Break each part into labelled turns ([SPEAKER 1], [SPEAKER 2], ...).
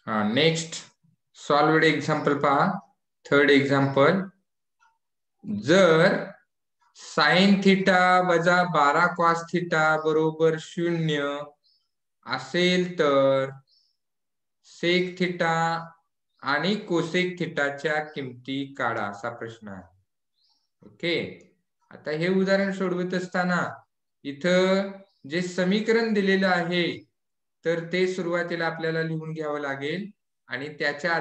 [SPEAKER 1] Next solved example पहा. Third example, जर sine theta वजा 12 कॉस थिटा बरोबर 0 असेल तर सेक थिटा आणि कोसेक थिटाच्या किमती काढा, असा प्रश्न आहे. ओके, आता हे उदाहरण सोडवत असताना इथं जे समीकरण दिलेलं आहे तर ते सुरुवातीला आपल्याला लिहून घ्यावं लागेल आणि त्याच्या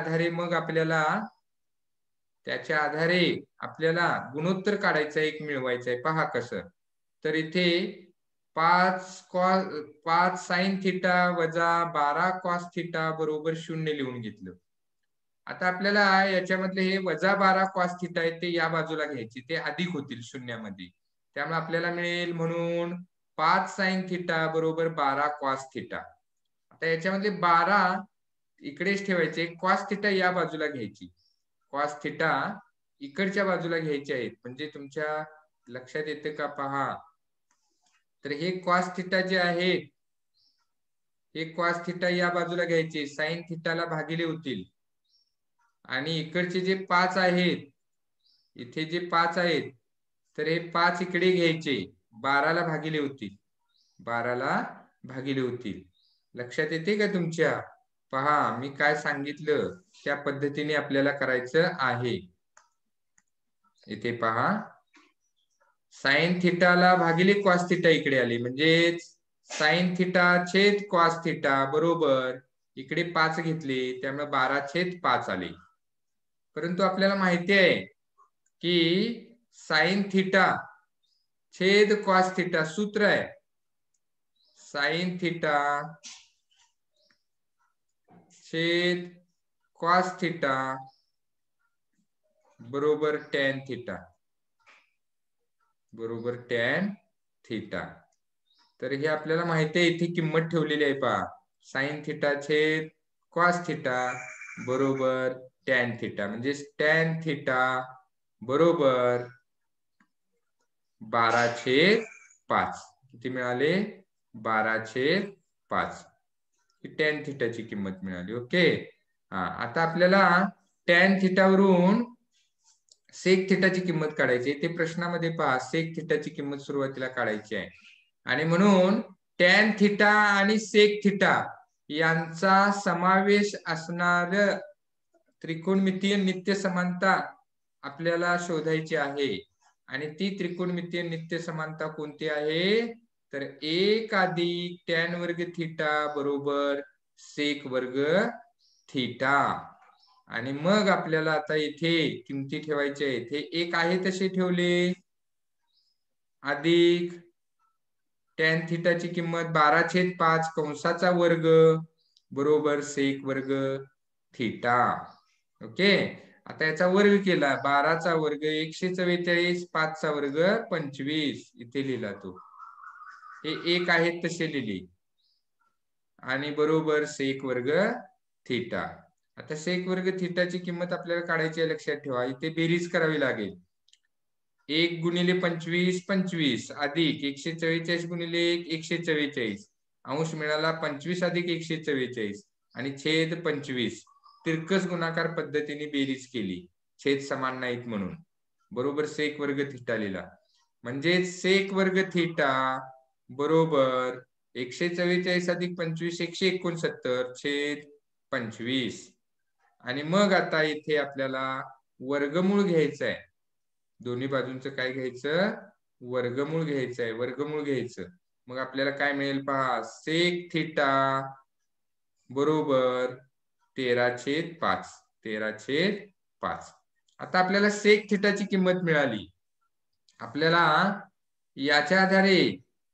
[SPEAKER 1] आधारे आपल्याला गुणोत्तर काढायचं, एक मिळवायचंय. पहा कसं. तर इथे 5 साइन थिटा वजा 12 कॉस थिटा बरोबर 0 लिहून घेतलं. आता आपल्याला याच्यामधले हे वजा 12 कॉस थिटा आहे ते या बाजूला घ्यायचे, ते अधिक होतील शून्यामध्ये. त्यामुळे आपल्याला मिळेल म्हणून 5 साइन थिटा बरोबर 12 कॉस थिटा. आता याच्यामध्ये 12 इकडेच ठेवायचे, कॉस थिटा या बाजूला घ्यायची, कॉस थिटा इकडच्या बाजूला घ्यायचे आहेत. म्हणजे तुमच्या लक्षात येते का पहा. तर हे कॉस थिटा जे आहेत, हे कॉस थिटा या बाजूला घ्यायचे, साइन थिटाला भागिले होतील. आणि इकडचे जे 5 आहेत, इथे जे 5 आहेत, तर हे 5 इकडे घ्यायचे, 12ला भागिले होतील, 12ला भागिले होतील. लक्षात येते का तुमच्या? पहा मी काय सांगितलं त्या पद्धतीने आपल्याला करायचं आहे. इथे पहा, साइन थिटाला भागिले कॉस थिटा इकडे आले, म्हणजे साइन थिटा छेद कॉस थिटा बरोबर इकडे 5 घेतले, त्यामुळे 12/5 आले. परंतु आपल्याला माहिती आहे की साइन थिटा छेद कॉस थिटा सूत्र आहे, साइन थिटा छेद कॉस थिटा बरोबर टॅन थिटा, बरोबर टॅन थिटा. तर हे आपल्याला माहिती आहे, इथे किंमत ठेवलेली आहे पहा, साइन थिटा छेद कॉस थिटा बरोबर टॅन थिटा. म्हणजे टॅन थिटा बरोबर 12/5. किती मिळाले? 12/5 ही टॅन थिटाची किंमत मिळाली. ओके, आता आपल्याला टॅन थिटावरून सेक थिटाची किंमत काढायची. ते प्रश्नामध्ये पहा, सेक थिटाची किंमत सुरुवातीला काढायची आहे. आणि म्हणून टॅन थिटा आणि सेक थिटा यांचा समावेश असणार त्रिकोणमितीय नित्य समानता आपल्याला शोधायची आहे. आणि ती त्रिकोणमितीय नित्य समानता कोणती आहे? तर 1 अधिक टॅन वर्ग थिटा बरोबर सेक वर्ग थिटा. आणि मग आपल्याला आता इथे किमती ठेवायच्या आहेत. हे 1 आहे तसे ठेवले, अधिक टॅन थिटाची किंमत 12/5 कंसाचा वर्ग बरोबर सेक वर्ग थिटा. ओके, आता याचा वर्ग केला, 12चा वर्ग 144, 5चा वर्ग 25, इथे लिहिला तो. हे 1 आहेत तसे लिहिले, आणि बरोबर सेक वर्ग थिटा. आता सेक वर्ग थिटाची किंमत आपल्याला काढायची आहे, लक्षात ठेवा. इथे बेरीज करावी लागेल. 1 गुणिले 25 25 अधिक 144 गुणिले 1 144 अंश मिळाला 25 अधिक 144 आणि छेद 25. तिरकस गुणाकार पद्धतीने बेरीज केली, छेद समान नाहीत म्हणून, बरोबर सेक वर्ग थिटा लिहिला. म्हणजे सेक वर्ग थिटा बरोबर 144 अधिक 25 169 छेद 25. आणि मग आता इथे आपल्याला वर्गमूळ घ्यायचं आहे. दोन्ही बाजूंचं काय घ्यायचं? वर्गमूळ घ्यायचं आहे, वर्गमूळ घ्यायचं. मग आपल्याला काय मिळेल पहा, सेक थिटा बरोबर 13/5, 13/5. आता आपल्याला सेक थिटाची किंमत मिळाली. आपल्याला याच्या आधारे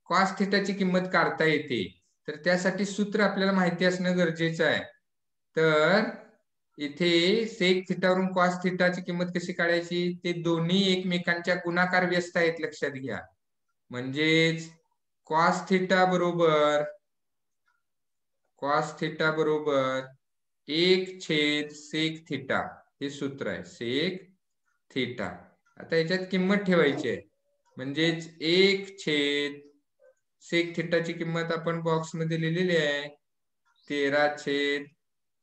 [SPEAKER 1] कॉस थिटाची किंमत काढता येते. तर त्यासाठी सूत्र आपल्याला माहिती असणं गरजेचं आहे. तर इथे सेक थिटावरून कॉस थिटाची किंमत कशी काढायची? ते दोन्ही एकमेकांच्या गुणाकार व्यस्त आहेत, लक्षात घ्या. म्हणजेच कॉस थिटा बरोबर 1 सेक थिटा, हे सूत्र आहे, सेक थिटा. आता याच्यात किंमत ठेवायची आहे, म्हणजेच 1 सेक थिटाची किंमत आपण बॉक्स मध्ये लिहिलेली आहे, 13/5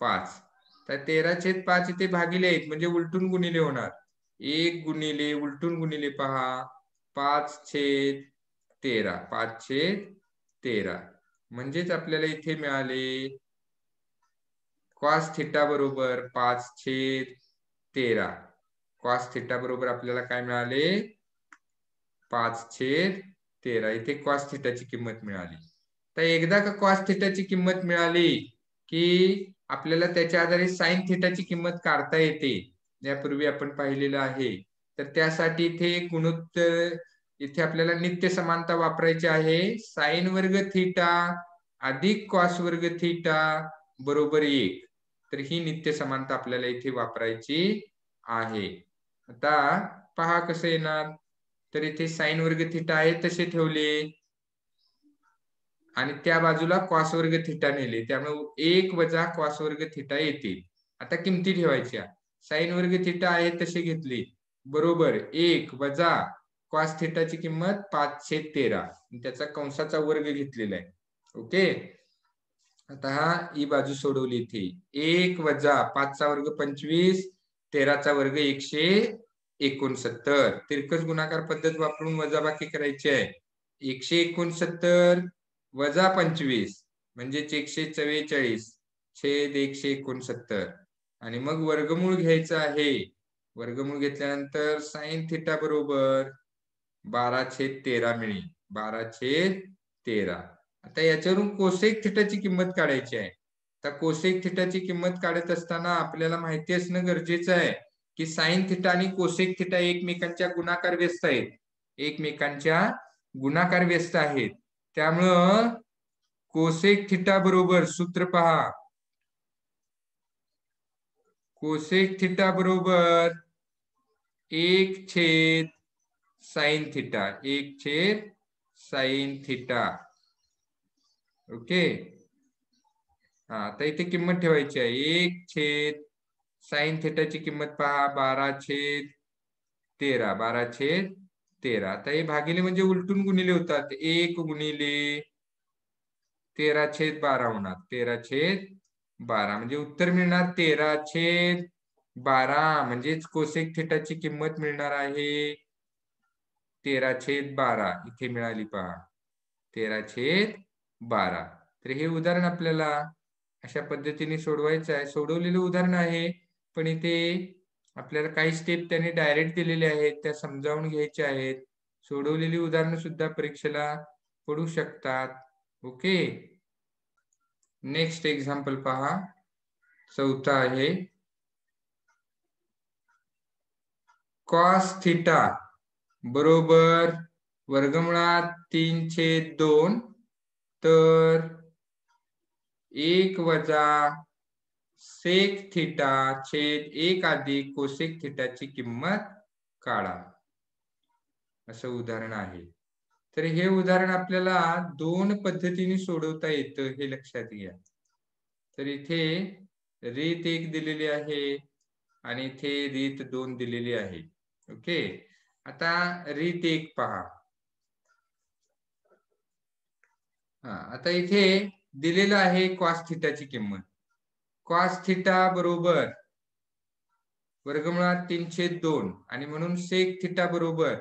[SPEAKER 1] 5. तर 13/5 इथे भागिले आहेत म्हणजे उलटून गुणिले होणार. 1 गुणिले उलटून गुणिले पहा 5/13. 5/13 म्हणजेच आपल्याला इथे मिळाले कॉस थिटा बरोबर 5/13. कॉस थिटा बरोबर आपल्याला काय मिळाले 5/13. इथे कॉस थिटाची किंमत मिळाली. तर एकदा का कॉस थिटाची किंमत मिळाली की आपल्याला त्याच्या आधारे साइन थिटाची किंमत काढता येते. यापूर्वी आपण पाहिलेलं आहे. तर त्यासाठी इथे गुणोत्तर इथे आपल्याला नित्य समानता वापरायची आहे. साइन वर्ग थिटा अधिक कॉस वर्ग थिटा बरोबर 1. तर ही नित्य समानता आपल्याला इथे वापरायची आहे. आता पहा कसं येणार. तर इथे साइन वर्ग थिटा आहे तसे ठेवले आणि त्या बाजूला कॉस वर्ग थिटा नेले, त्यामुळे 1 वजा कॉस वर्ग थिटा येतील. आता किमती ठेवायच्या. साइन वर्ग थिटा आहे तसे घेतले बरोबर 1 वजा कॉस थिटाची किंमत 5/13. त्याचा कंसाचा वर्ग घेतलेला आहे. ओके. आता ही बाजू सोडवली इथे 1 वजा 5चा वर्ग 25, 13चा वर्ग 169. तिरकस गुणाकार पद्धत वापरून वजाबाकी करायची आहे. 169 वजा 25 म्हणजेच 144 छेद 169 आणि मग वर्गमूळ घ्यायचं आहे. वर्गमूळ घेतल्यानंतर साइन थिटा बरोबर 12/13 मिळेल. 12/13. आता याच्यावरून कोसेक थिटाची किंमत काढायची आहे. तर कोसेक थिटाची किंमत काढत असताना आपल्याला माहिती असणं गरजेचं आहे की साइन थिटा आणि कोसेक थिटा एकमेकांच्या गुणाकार व्यस्त आहेत. एकमेकांच्या गुणाकार व्यस्त आहेत. त्यामुळं कोसेक थिटा बरोबर सूत्र पहा. कोसेक थिटा बरोबर 1/साइन थिटा. 1/साइन थिटा. ओके. आता इथे किंमत ठेवायची आहे. 1/साइन थिटाची किंमत पहा 12/13. 12/13. आता हे भागिले म्हणजे उलटून गुणिले होतात. 1 गुणिले 13/12 होणार. 13/12 म्हणजे उत्तर मिळणार 13/12. म्हणजेच कोसेक थिटाची किंमत मिळणार आहे 13/12. इथे मिळाली पहा 13/12. तर हे उदाहरण आपल्याला अशा पद्धतीने सोडवायचं आहे. सोडवलेलं उदाहरण आहे पण इथे आपल्याला काही स्टेप त्यांनी डायरेक्ट दिलेले आहेत त्या समजावून घ्यायच्या आहेत. सोडवलेली उदाहरणं सुद्धा परीक्षेला पडू शकतात. ओके. नेक्स्ट एक्झाम्पल पहा. चौथा आहे कॉस थिटा बरोबर वर्गमुळात 3/2 तर 1 वजा सेक थिटा छेद 1 अधिक कोसेक थिटाची किंमत काढा. असं उदाहरण आहे. तर हे उदाहरण आपल्याला 2 पद्धतीने सोडवता येतं हे लक्षात घ्या. तर इथे रीत 1 दिलेली आहे आणि इथे रीत 2 दिलेली आहे. ओके. आता रीत 1 पहा. आता इथे दिलेलं आहे कॉस थिटाची किंमत. कॉस थिटा बरोबर वर्गमुळात 3/2 आणि म्हणून सेक थिटा बरोबर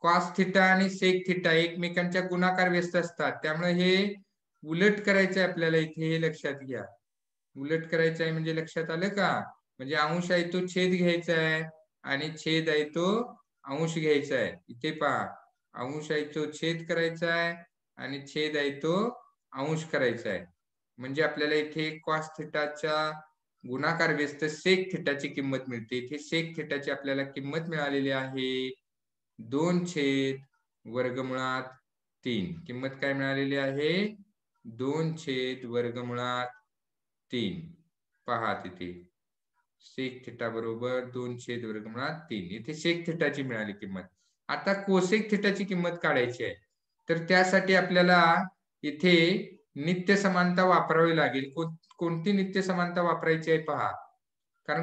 [SPEAKER 1] कॉस थिटा आणि सेक थिटा एकमेकांच्या गुणाकार व्यस्त असतात. त्यामुळे हे उलट करायचं आहे आपल्याला. इथे हे लक्षात घ्या. उलट करायचं आहे म्हणजे लक्षात आलं का. म्हणजे अंश आहे तो छेद घ्यायचा आहे आणि छेद आहे तो अंश घ्यायचा आहे. इथे पहा अंश आहे तो छेद करायचा आहे आणि छेद आहे तो अंश करायचा आहे. म्हणजे आपल्याला इथे कॉस थिटाच्या गुणाकार व्यस्त सेक थिटाची किंमत मिळते. इथे सेक थिटाची आपल्याला किंमत मिळालेली आहे 2/वर्गमुळात 3. किंमत काय मिळालेली आहे 2/वर्गमुळात 3. पहा तिथे सेक थिटा बरोबर 2/वर्गमुळात 3. इथे सेक थिटाची मिळाली किंमत. आता कोसेक थिटाची किंमत काढायची आहे. तर त्यासाठी आपल्याला इथे नित्य समानता वापरावी लागेल. कोणती नित्य समानता वापरायची आहे पहा. कारण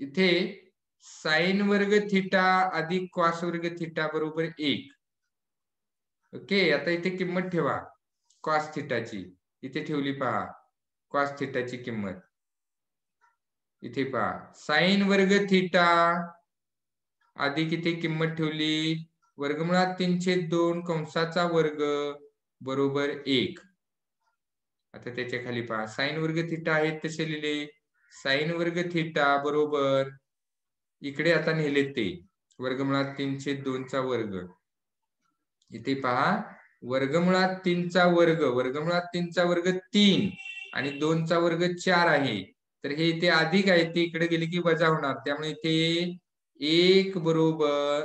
[SPEAKER 1] इथे साइन वर्ग थिटा अधिक कॉस वर्ग थिटा बरोबर 1. ओके. आता इथे किंमत ठेवा कॉस थिटाची. इथे ठेवली पहा कॉस थिटाची किंमत. इथे पहा साइन वर्ग थिटा अधिक इथे किंमत ठेवली वर्गमुळात 3/2 कंसाचा वर्ग बरोबर 1. आता त्याच्या खाली पहा साइन वर्ग थिटा आहेत तसे लिहिले साइन वर्ग थिटा बरोबर इकडे आता नेले ते वर्गमुळात 3/2 चा वर्ग. इथे पहा वर्गमुळात 3 चा वर्ग वर्गमुळात 3 चा वर्ग 3 आणि 2 चा वर्ग 4 आहे. तर हे इथे अधिक आहे ते इकडे गेले की वजा होणार त्यामुळे इथे 1 बरोबर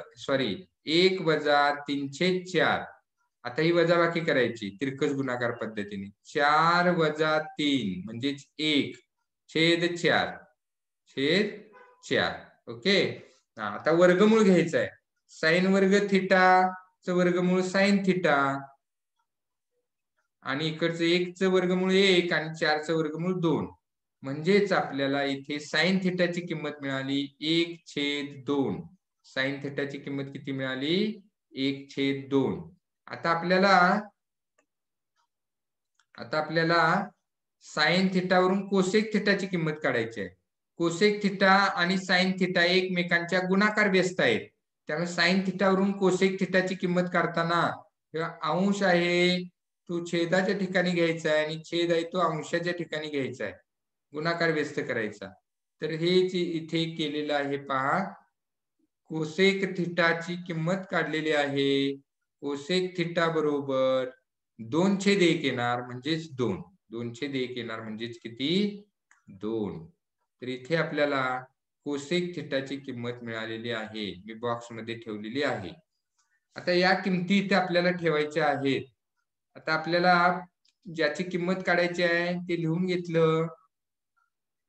[SPEAKER 1] 1 वजा 3/4. आता ही वजाबाकी करायची तिरकस गुणाकार पद्धतीने 4 वजा 3 म्हणजेच 1 छेद 4 छेद 4. ओके. आता वर्गमूळ घ्यायचं आहे साइन वर्ग थिटा च वर्गमूळ साइन थिटा आणि इकडचं 1 च वर्गमूळ 1 आणि 4 च वर्गमूळ 2 म्हणजेच आपल्याला इथे साइन थिटाची किंमत मिळाली 1/2. साइन थिटाची किंमत किती मिळाली 1/2. आता आपल्याला साइन थिटावरून कोसेक थिटाची किंमत काढायची आहे. कोसेक थिटा आणि साइन थिटा एकमेकांच्या गुणाकार व्यस्त आहेत त्यामुळे साइन थिटावरून कोसेक थिटाची किंमत काढताना अंश आहे तो छेदाच्या ठिकाणी घ्यायचा आहे आणि छेद आहे तो अंशाच्या ठिकाणी घ्यायचा आहे गुणाकार व्यस्त करायचा. तर हे जे इथे केलेलं आहे पहा कोसेक थिटाची किंमत काढलेली आहे. कोसेक थिटा बरोबर 2/1 येणार म्हणजेच 2. 2/1 येणार म्हणजेच किती 2. तर इथे आपल्याला कोसेक थिटाची किंमत मिळालेली आहे मी बॉक्स मध्ये ठेवलेली आहे. आता या किमती इथे आपल्याला ठेवायच्या आहेत. आता आपल्याला ज्याची किंमत काढायची आहे ते लिहून घेतलं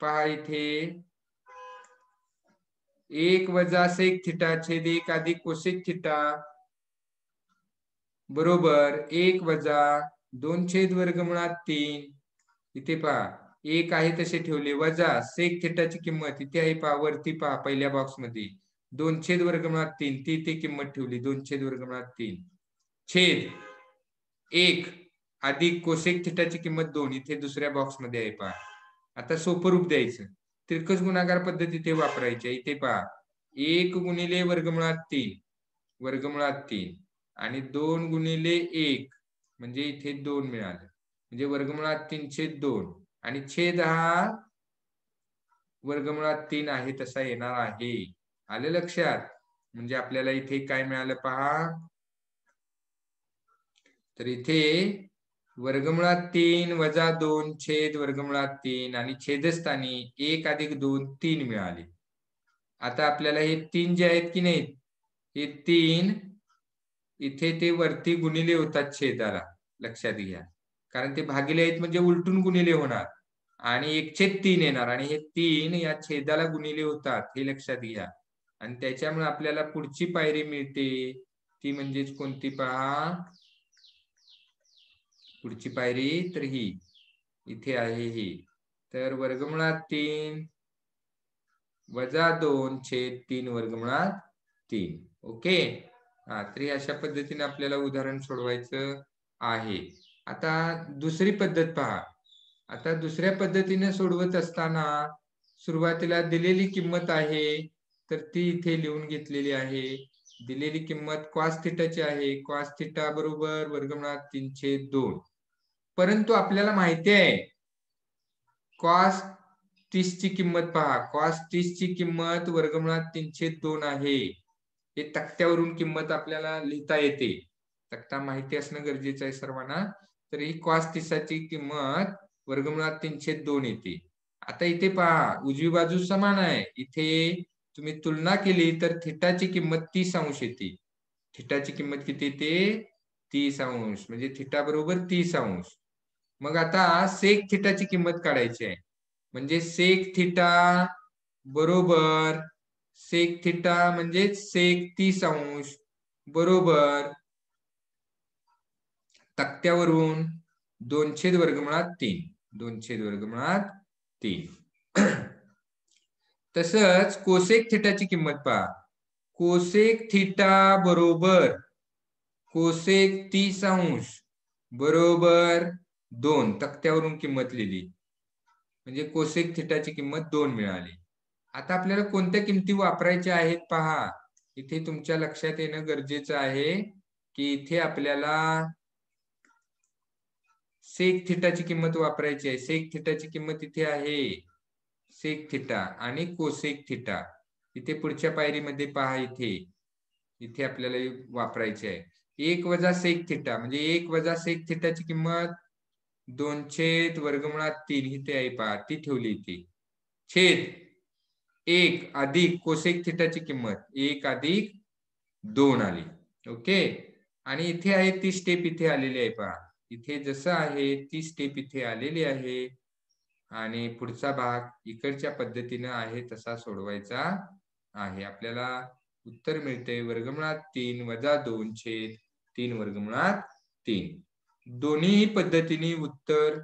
[SPEAKER 1] पहा इथे 1 वजा सेक थिटा छेद 1 अधिक कोसेक थिटा बरोबर 1 वजा 2/3. इथे पहा 1 आहे तसे ठेवले वजा सेक थिटाची किंमत इथे आहे पहा वरती पहा पहिल्या बॉक्स मध्ये 2/3 ती इथे किंमत ठेवली 2/3 छेद 1 अधिक कोसेक थिटाची किंमत 2 इथे दुसऱ्या बॉक्स मध्ये आहे पहा. आता सोपं रूप द्यायचं तिरकस गुणाकार पद्धत इथे वापरायची इथे पहा 1 गुणिले वर्गमुळात 3 आणि 2 गुणिले 1 म्हणजे इथे 2 मिळालं म्हणजे वर्गमुळात 3/2 आणि छेद हा वर्गमुळात 3 आहे तसा येणार आहे. आलं लक्षात. म्हणजे आपल्याला इथे काय मिळालं पहा तर इथे वर्गमुळात 3 वजा 2 छेद वर्गमुळात 3 आणि छेदस्थानी 1 अधिक 2 3 मिळाले. आता आपल्याला हे 3 जे आहेत की नाही हे 3 इथे ते वरती गुणिले होतात छेदाला लक्षात घ्या कारण ते भागिले आहेत म्हणजे उलटून गुणिले होणार आणि 1/3 येणार आणि हे 3 या छेदाला गुणिले होतात हे लक्षात घ्या आणि त्याच्यामुळे आपल्याला पुढची पायरी मिळते ती म्हणजेच कोणती पहा पुढची पायरी तर ही इथे आहे ही तर वर्गमुळात 3 वजा 2 छेद 3 वर्गमुळात 3. ओके. तर अशा पद्धतीने आपल्याला उदाहरण सोडवायचं आहे. आता दुसरी पद्धत पहा. आता दुसऱ्या पद्धतीने सोडवत असताना सुरुवातीला दिलेली किंमत आहे तर ती इथे लिहून घेतलेली आहे. दिलेली किंमत कॉस थिटाची आहे कॉस थिटा बरोबर वर्गमुळात 3/2. परंतु आपल्याला माहिती आहे कॉस 30 ची किंमत पहा कॉस 30 ची किंमत वर्गमुळात 3/2 आहे. हे तक्त्यावरून किंमत आपल्याला लिहिता येते. तक्ता माहिती असणं गरजेचं आहे सर्वांना. तर ही कॉस 30 ची किंमत वर्गमुळात 3/2 येते. आता इथे पहा उजवी बाजू समान आहे इथे तुम्ही तुलना केली तर थिटाची किंमत 30 अंश येते. थिटाची किंमत किती येते 30 अंश म्हणजे थिटा बरोबर 30 अंश. मग आता सेक थिटाची किंमत काढायची आहे म्हणजे सेक थिटा बरोबर सेक थिटा म्हणजे सेक 30 अंश बरोबर तक्त्यावरून 2/3 2/3 तसंच कोसेक थिटाची किंमत पहा कोसेक थिटा बरोबर कोसेक 30 अंश बरोबर 2 तक्त्यावरून किंमत लिहिली म्हणजे कोसेक थिटाची किंमत 2 मिळाली. आता आपल्याला कोणत्या किमती वापरायच्या आहेत पहा. इथे तुमच्या लक्षात येणं गरजेचं आहे की इथे आपल्याला सेक थिटाची किंमत वापरायची आहे. सेक थिटाची किंमत इथे आहे सेक थिटा आणि कोसेक थिटा. इथे पुढच्या पायरीमध्ये पहा इथे इथे आपल्याला वापरायचे आहे. 1 वजा सेक थिटा म्हणजे 1 वजा सेक थिटाची किंमत 2/√3 इथे आहे पहा ती ठेवली इथे. छेद 1 अधिक कोसेक थिटाची किंमत 1 अधिक 2 आली. ओके. आणि इथे आहे ती स्टेप इथे आलेली आहे पहा. इथे जसं आहे ती स्टेप इथे आलेली आहे. आणि पुढचा भाग इकडच्या पद्धतीनं आहे तसा सोडवायचा आहे. आपल्याला उत्तर मिळते 3 वजा 2 छेद 3/3. दोन्ही पद्धतीने उत्तर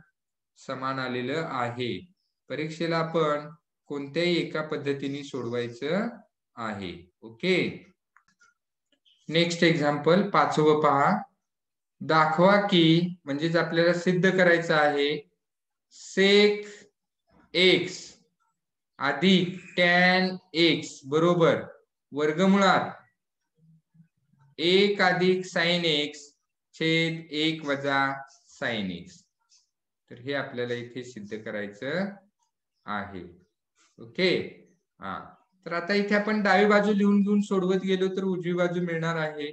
[SPEAKER 1] समान आलेलं आहे. परीक्षेला आपण कोणत्याही एका पद्धतीने सोडवायचं आहे. ओके. नेक्स्ट एक्झाम्पल 5वं पहा. दाखवा की म्हणजेच आपल्याला सिद्ध करायचं आहे सेक एक्स अधिक टॅन एक्स बरोबर वर्गमुळात 1 अधिक साइन एक्स छेद 1 वजा साइन एक्स. तर हे आपल्याला इथे सिद्ध करायचं आहे. ओके. तर आता इथे आपण डावी बाजू लिहून घेऊन सोडवत गेलो तर उजवी बाजू मिळणार आहे.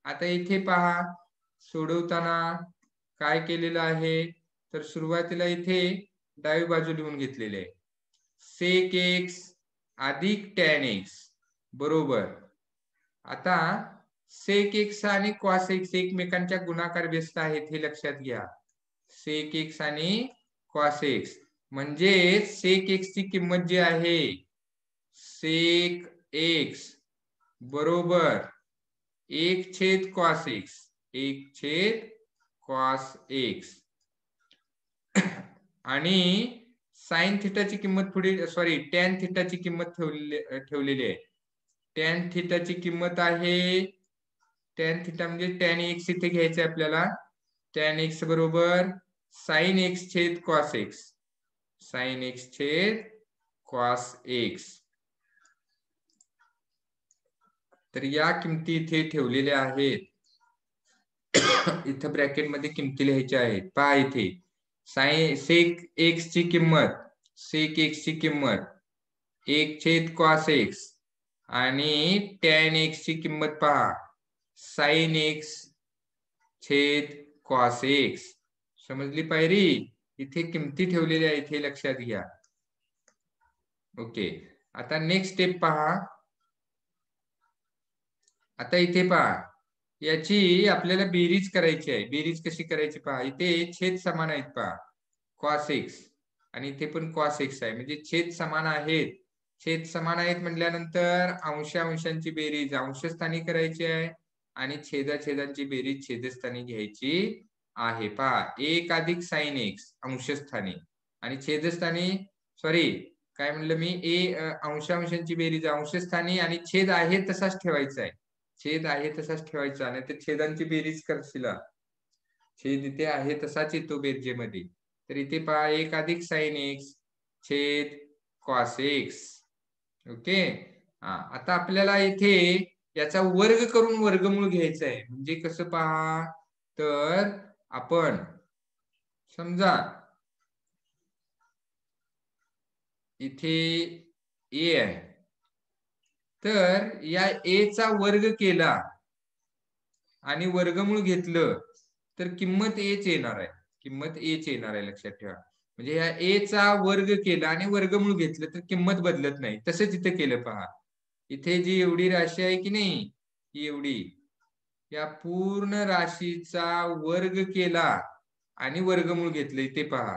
[SPEAKER 1] आता इथे पहा सोडवताना काय केलेलं आहे तर सुरुवातीला इथे डावी बाजू लिहून घेतलेली आहे. सेक एक्स अधिक टॅन एक्स बरोबर. आता सेक एक्स आणि कॉस एक्स एकमेकांच्या गुणाकार व्यस्त आहेत हे लक्षात घ्या. सेक एक्स आणि कॉस एक्स म्हणजे सेक एक्स ची किंमत जी आहे सेक एक्स बरोबर 1/cos x 1/cos x आणि साइन थिटाची किंमत पुढे सॉरी टॅन थिटाची किंमत ठेवलेली आहे. टॅन थिटाची किंमत आहे टॅन थिटा म्हणजे टॅन एक्स इथे घ्यायचं आहे आपल्याला. टॅन एक्स बरोबर साइन एक्स छेद कॉस एक्स साइन एक्स छेद कॉस एक्स. तर या किमती इथे ठेवलेल्या आहेत. इथं ब्रॅकेट मध्ये किमती लिहायच्या आहेत. पहा इथे सेक एक्स ची किंमत सेक एक्स ची किंमत 1/cos x आणि टॅन एक्स ची किंमत पहा साइन एक्स छेद कॉस एक्स. समजली पायरी. इथे किमती ठेवलेल्या आहेत हे लक्षात घ्या. ओके. आता नेक्स्ट स्टेप पहा. आता इथे पहा याची आपल्याला बेरीज करायची आहे. बेरीज कशी करायची पहा. इथे छेद समान आहेत पहा कॉस एक्स आणि इथे पण कॉस एक्स आहे म्हणजे छेद समान आहेत. छेद समान आहेत म्हटल्यानंतर अंशांची बेरीज अंशस्थानी करायची आहे आणि छेदांची बेरीज छेदस्थानी घ्यायची आहे. पहा 1 अधिक साइन एक्स अंशस्थानी आणि छेदस्थानी सॉरी काय म्हणलं मी अंशांची बेरीज अंशस्थानी आणि छेद आहे तसाच ठेवायचा आहे. छेद आहे तसाच ठेवायचा नाही तर छेदांची बेरीज करशील. छेद इथे आहे तसाच येतो बेरजेमध्ये. तर इथे पहा 1 अधिक साइन एक्स छेद कॉस एक्स. ओके. आता आपल्याला इथे याचा वर्ग करून वर्गमूळ घ्यायचा आहे. म्हणजे कसं पहा तर आपण समजा इथे ए आहे तर या ए चा वर्ग केला आणि वर्गमूळ घेतलं तर किंमत एच येणार आहे. किंमत एच येणार आहे लक्षात ठेवा. म्हणजे या ए चा वर्ग केला आणि वर्गमूळ घेतलं तर किंमत बदलत नाही. तसंच इथे केलं पहा. इथे जी एवढी राशी आहे की नाही ही एवढी या पूर्ण राशीचा वर्ग केला आणि वर्गमूळ घेतलं. इथे पहा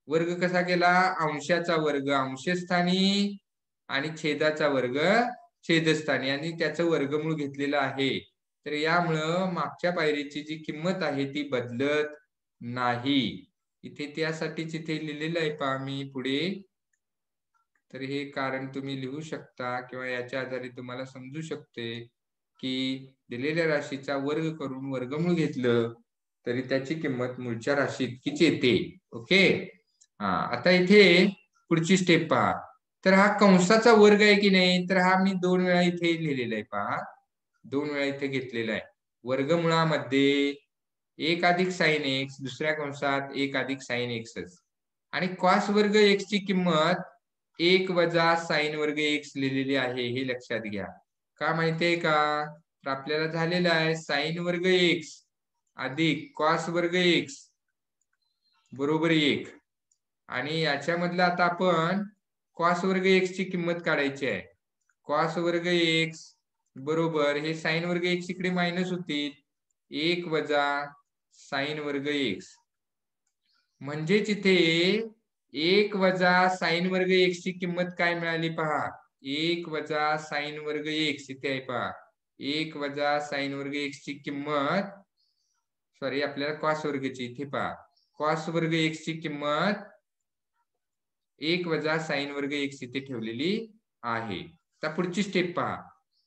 [SPEAKER 1] वर्ग कसा केला अंशाचा वर्ग अंशस्थानी आणि छेदाचा वर्ग छेदस्थानी आणि त्याचं वर्गमूळ घेतलेलं आहे. तर यामुळं मागच्या पायरीची जी किंमत आहे ती बदलत नाही. इथे त्यासाठीच इथे लिहिलेलं आहे पहा मी पुढे. तर हे कारण तुम्ही लिहू शकता किंवा याच्या आधारे तुम्हाला समजू शकते की दिलेल्या राशीचा वर्ग करून वर्गमूळ घेतलं तरी त्याची किंमत मूळच्या राशी इतकीच येते. ओके. हा, आता इथे पुढची स्टेप पहा. तर हा कंसाचा वर्ग आहे की नाही, तर हा मी 2 वेळा इथे लिहिलेला आहे पहा. 2 वेळा इथे घेतलेला आहे. वर्गमुळामध्ये 1 अधिक साइन एक्स, दुसऱ्या कंसात 1 अधिक साइन एक्सच. आणि कॉस वर्ग एक्स ची किंमत 1 वजा साइन वर्ग एक्स लिहिलेली आहे, हे लक्षात घ्या. का माहितीये का? तर आपल्याला झालेलं आहे साइन वर्ग एक्स अधिक कॉस वर्ग एक्स बरोबर 1. आणि याच्यामधलं आता आपण कॉस वर्ग एक्स ची किंमत काढायची आहे. कॉस वर्ग एक्स बरोबर हे साइन वर्ग एक्स इकडे मायनस होतील, 1 वजा साइन वर्ग एक्स. म्हणजेच इथे 1 वजा साइन वर्ग एक्स ची किंमत काय मिळाली पहा. 1 वजा साइन वर्ग एक्स इथे आहे पहा. 1 वजा साइन वर्ग एक्स ची किंमत, सॉरी आपल्याला कॉस वर्गची इथे पहा. कॉस वर्ग एक्स ची किंमत 1 वजा साइन वर्ग एक्स इथे ठेवलेली आहे. आता पुढची स्टेप पहा.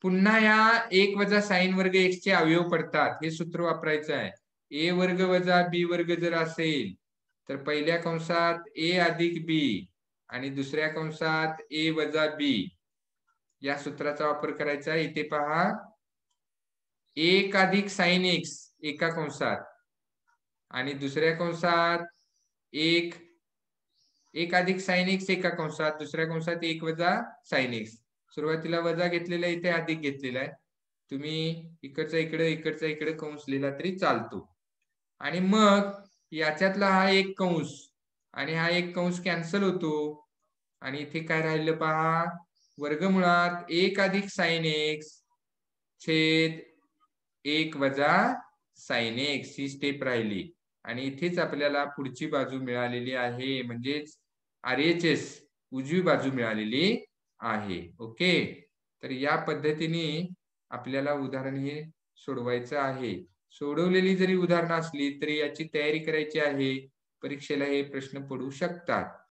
[SPEAKER 1] पुन्हा या 1 वजा साइन वर्ग एक्स चे अवयव पडतात, हे सूत्र वापरायचं आहे. ए वर्ग वजा बी वर्ग जर असेल तर पहिल्या कंसात ए अधिक बी आणि दुसऱ्या कंसात ए वजा बी या सूत्राचा वापर करायचा आहे. इथे पहा 1 अधिक साइन एक्स एका कंसात आणि दुसऱ्या कंसात 1 अधिक साइन एक्स एका कंसात, दुसऱ्या कंसात 1 वजा साइन एक्स. सुरुवातीला वजा घेतलेला इथे अधिक घेतलेला आहे. तुम्ही इकडचा इकडे इकडचा इकडे कंस लिहिला तरी चालतो. आणि मग याच्यातला हा एक कंस आणि हा एक कंस कॅन्सल होतो आणि इथे काय राहिलं पहा. वर्गमुळात 1 अधिक साइन एक्स छेद 1 वजा साइन एक्स ही स्टेप राहिली. आणि इथेच आपल्याला पुढची बाजू मिळालेली आहे, म्हणजेच RHS उजवी बाजू मिळालेली आहे. ओके, तर या पद्धतीने आपल्याला उदाहरण हे सोडवायचं आहे. सोडवलेली जरी उदाहरणं असली तरी याची तयारी करायची आहे. परीक्षेला हे प्रश्न पडू शकतात.